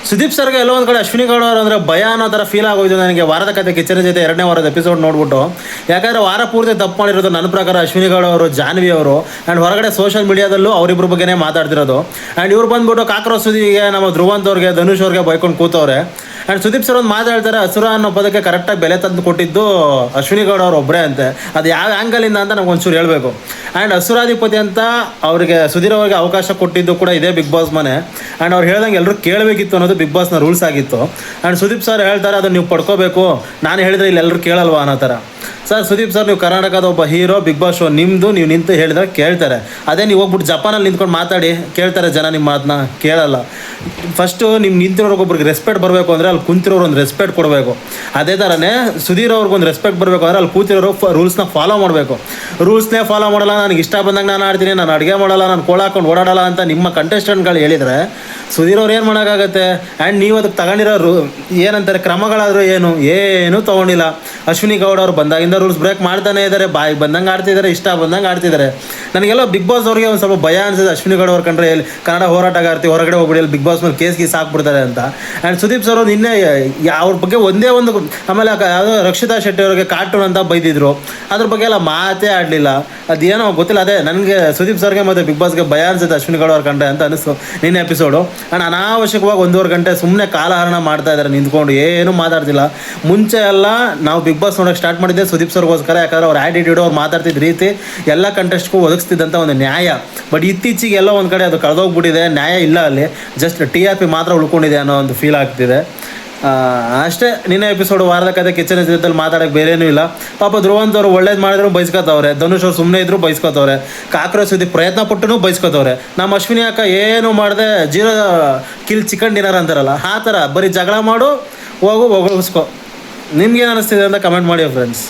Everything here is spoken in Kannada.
ಸುದೀಪ್ ಸರ್ಗೆ ಎಲ್ಲೋ ಒಂದು ಕಡೆ ಅಶ್ವಿನಿ ಗೌಡ ಅವರು ಅಂದರೆ ಭಯ ಅನ್ನೋ ಥರ ಫೀಲ್ ಆಗೋಯ್ತು ನನಗೆ. ವಾರದ ಕತೆ ಕಿಚ್ಚನ ಜೊತೆ 2ನೇ ವಾರದ ಎಪಿಸೋಡ್ ನೋಡ್ಬಿಟ್ಟು. ಯಾಕಂದರೆ ವಾರ ಪೂರ್ತಿ ತಪ್ಪು ಮಾಡಿರೋದು ನನ್ನ ಪ್ರಕಾರ ಅಶ್ವಿನಿ ಗೌಡ ಅವರು, ಜಾನ್ವಿ ಅವರು. ಆ್ಯಂಡ್ ಹೊರಗಡೆ ಸೋಷಿಯಲ್ ಮೀಡಿಯಾದಲ್ಲೂ ಅವರಿಬ್ಬರ ಬಗ್ಗೆನೇ ಮಾತಾಡ್ತಿರೋದು. ಆ್ಯಂಡ್ ಇವ್ರು ಬಂದ್ಬಿಟ್ಟು ಕಾಕ್ರೋಚ್ ಸುದಿಗೆ, ನಮ್ಮ ಧ್ರುವಂತ್ ಅವ್ರಿಗೆ, ಧನುಷ್ ಅವ್ರಿಗೆ ಬೈಕೊಂಡು ಕೂತವ್ರೆ. ಆ್ಯಂಡ್ ಸುದೀಪ್ ಸರ್ ಒಂದು ಮಾತಾಡ್ತಾರೆ, ಅಸುರ ಅನ್ನೋ ಪದಕ್ಕೆ ಕರೆಕ್ಟಾಗಿ ಬೆಲೆ ತಂದು ಕೊಟ್ಟಿದ್ದು ಅಶ್ವಿನಿ ಗೌಡ ಅವ್ರು ಒಬ್ಬರೇ ಅಂತೆ. ಅದು ಯಾವ ಆ್ಯಂಗಲಿಂದ ಅಂತ ನಮ್ಗೆ ಒಂಚೂರು ಹೇಳಬೇಕು. ಆ್ಯಂಡ್ ಅಸುರಾಧಿಪತಿ ಅಂತ ಅವರಿಗೆ ಸುಧೀರ್ ಅವ್ರಿಗೆ ಅವಕಾಶ ಕೊಟ್ಟಿದ್ದು ಕೂಡ ಇದೇ ಬಿಗ್ ಬಾಸ್ ಮನೆ. ಆ್ಯಂಡ್ ಅವ್ರು ಹೇಳ್ದಂಗೆ ಎಲ್ಲರೂ ಕೇಳಬೇಕಿತ್ತು ಅನ್ನೋದು ಬಿಗ್ ಬಾಸ್ನ ರೂಲ್ಸ್ ಆಗಿತ್ತು. ಆ್ಯಂಡ್ ಸುದೀಪ್ ಸರ್ ಹೇಳ್ತಾರೆ ಅದನ್ನು ನೀವು ಪಡ್ಕೋಬೇಕು, ನಾನು ಹೇಳಿದ್ರೆ ಇಲ್ಲಿ ಎಲ್ಲರೂ ಕೇಳಲ್ವಾ ಅನ್ನೋ ಥರ. ಸರ್ ಸುದೀಪ್ ಸರ್, ನೀವು ಕರ್ನಾಟಕದ ಒಬ್ಬ ಹೀರೋ, ಬಿಗ್ ಬಾಸ್ ಶೋ ನಿಮ್ಮದು, ನೀವು ನಿಂತು ಹೇಳಿದ್ರೆ ಕೇಳ್ತಾರೆ. ಅದೇ ನೀವು ಹೋಗ್ಬಿಟ್ಟು ಜಪಾನಲ್ಲಿ ನಿಂತ್ಕೊಂಡು ಮಾತಾಡಿ ಕೇಳ್ತಾರೆ ಜನ ನಿಮ್ಮ ಮಾತನ್ನ? ಕೇಳಲ್ಲ. ಫಸ್ಟು ನಿಮ್ಮ ನಿಂತಿರೋರ್ಗೊಬ್ರಿಗೆ ರೆಸ್ಪೆಕ್ಟ್ ಬರಬೇಕು ಅಂದರೆ ಅಲ್ಲಿ ಕುಂತಿರೋರು ಒಂದು ರೆಸ್ಪೆಕ್ಟ್ ಕೊಡಬೇಕು. ಅದೇ ಥರನೇ ಸುಧೀರ್ ಅವ್ರಿಗೊಂದು ರೆಸ್ಪೆಕ್ಟ್ ಬರಬೇಕು ಅಂದರೆ ಅಲ್ಲಿ ಕೂತಿರೋರು ರೂಲ್ಸ್ನ ಫಾಲೋ ಮಾಡಬೇಕು. ರೂಲ್ಸ್ನೇ ಫಾಲೋ ಮಾಡಲ್ಲ, ನನಗೆ ಇಷ್ಟ ಬಂದಾಗ ನಾನು ಆಡ್ತೀನಿ, ನಾನು ಅಡುಗೆ ಮಾಡಲ್ಲ, ನಾನು ಕೋಳ ಹಾಕೊಂಡು ಓಡಾಡಲ್ಲ ಅಂತ ನಿಮ್ಮ ಕಂಟೆಸ್ಟೆಂಟ್ಗಳು ಹೇಳಿದರೆ ಸುಧೀರ್ ಅವ್ರು ಏನು ಮಾಡೋಕ್ಕಾಗತ್ತೆ? ಆ್ಯಂಡ್ ನೀವು ಅದಕ್ಕೆ ತಗೊಂಡಿರೋ ಏನಂತಾರೆ ಕ್ರಮಗಳಾದರೂ ಏನೂ ತೊಗೊಂಡಿಲ್ಲ. ಅಶ್ವಿನಿ ಗೌಡ ಅವ್ರು ಬಂದಾಗಿಂದ ರೂಲ್ಸ್ ಬ್ರೇಕ್ ಮಾಡ್ತಾನೆ ಇದ್ದಾರೆ, ಬಾಯಿಗೆ ಬಂದಂಗೆ ಆಡ್ತಿದ್ದಾರೆ, ಇಷ್ಟ ಬಂದಂಗೆ ಆಡ್ತಿದ್ದಾರೆ. ನನಗೆಲ್ಲ ಬಿಗ್ ಬಾಸ್ ಅವ್ರಿಗೆ ಒಂದು ಸ್ವಲ್ಪ ಭಯ ಅನಿಸಿದೆ. ಅಶ್ವಿನಿ ಗೌಡ ಅವ್ರ ಕಂಡ್ರೆ ಎಲ್ಲಿ ಕನ್ನಡ ಹೋರಾಟಗಾರ್ತಿ ಹೊರಗಡೆ ಹೋಗ್ಬಿಡಿ, ಅಲ್ಲಿ ಬಿಗ್ ಬಾಸ್ ಮೇಲೆ ಕೇಸ್ ಹಾಕ್ಬಿಡ್ತಾರೆ ಅಂತ. ಆ್ಯಂಡ್ ಸುದೀಪ್ ಸರ್ ನಿನ್ನೆ ಅವ್ರ ಬಗ್ಗೆ ಒಂದೇ ಒಂದು, ಆಮೇಲೆ ಯಾವುದೋ ರಕ್ಷಿತಾ ಶೆಟ್ಟಿ ಅವ್ರಿಗೆ ಕಾರ್ಟೂನ್ ಅಂತ ಬೈದಿದ್ರು, ಅದ್ರ ಬಗ್ಗೆ ಎಲ್ಲ ಮಾತೇ ಆಡಲಿಲ್ಲ. ಅದೇನೋ ಗೊತ್ತಿಲ್ಲ. ಅದೇ ನನಗೆ ಸುದೀಪ್ ಸರ್ಗೆ ಮತ್ತು ಬಿಗ್ ಬಾಸ್ಗೆ ಭಯ ಅನಿಸುತ್ತೆ ಅಶ್ವಿನಿ ಗೌಡ ಅವ್ರ ಕಂಡ್ರೆ ಅಂತ ಅನಿಸ್ತು ನಿನ್ನೆ ಎಪಿಸೋಡು. ಆ್ಯಂಡ್ ಅನಾವಶ್ಯಕವಾಗಿ 1.5 ಗಂಟೆ ಸುಮ್ಮನೆ ಕಾಲಹರಣ ಮಾಡ್ತಾ ಇದ್ದಾರೆ ನಿಂತ್ಕೊಂಡು, ಏನೂ ಮಾತಾಡ್ತಿಲ್ಲ. ಮುಂಚೆ ಎಲ್ಲ ನಾವು ಬಿಗ್ ಬಾಸ್ ನೋಡೋಕೆ ಸ್ಟಾರ್ಟ್ ಮಾಡಿದ್ದೆ ಸುದೀಪ್ ಸರ್ಗೋಸ್ಕರ. ಯಾಕಂದರೆ ಅವ್ರ ಆ್ಯಟಿಟ್ಯೂಡ್, ಅವ್ರು ಮಾತಾಡ್ತಿದ್ದ ರೀತಿ ಎಲ್ಲ ಕಂಟೆಸ್ಟ್ಗೂ ಒದಗಿಸ್ತಿದ್ದಂಥ ಒಂದು ನ್ಯಾಯ. ಬಟ್ ಇತ್ತೀಚೆಗೆ ಎಲ್ಲ ಒಂದು ಕಡೆ ಅದು ಕಳೆದೋಗ್ಬಿಟ್ಟಿದೆ, ನ್ಯಾಯ ಇಲ್ಲ ಅಲ್ಲಿ, ಜಸ್ಟ್ TRP ಮಾತ್ರ ಉಳ್ಕೊಂಡಿದೆ ಅನ್ನೋ ಒಂದು ಫೀಲ್ ಆಗ್ತಿದೆ ಅಷ್ಟೇ. ನಿನ್ನೆ ಎಪಿಸೋಡು ವಾರದ ಕತೆ ಕಿಚ್ಚನ ಜೊತೆಲಿ ಮಾತಾಡೋಕ್ಕೆ ಬೇರೇನೂ ಇಲ್ಲ. ಪಾಪ ಧ್ರುವಂತ್ ಅವರು ಒಳ್ಳೇದು ಮಾಡಿದ್ರು ಬೈಸ್ಕೊತವ್ರೆ, ಧನುಷ್ ಅವ್ರು ಸುಮ್ಮನೆ ಇದ್ರು ಬೈಸ್ಕೊತವ್ರೆ, ಕಾಕ್ರೋಚ್ ಸುದ್ದಿ ಪ್ರಯತ್ನ ಪಟ್ಟೂ ಬೈಸ್ಕೊತವ್ರೆ. ನಮ್ಮ ಅಶ್ವಿನಿ ಅಕ್ಕ ಏನೂ ಮಾಡಿದೆ, 0 ಕಿಲ್ ಚಿಕನ್ ಡಿನ್ನರ್ ಅಂತಾರಲ್ಲ ಆ ಥರ ಬರೀ ಜಗಳ ಮಾಡು, ಹೋಗು ಹೊಗಳಿಸ್ಕೊ. ನಿಮ್ಗೇನು ಅನ್ನಿಸ್ತಿದೆ ಅಂತ ಕಮೆಂಟ್ ಮಾಡಿ ಫ್ರೆಂಡ್ಸ್.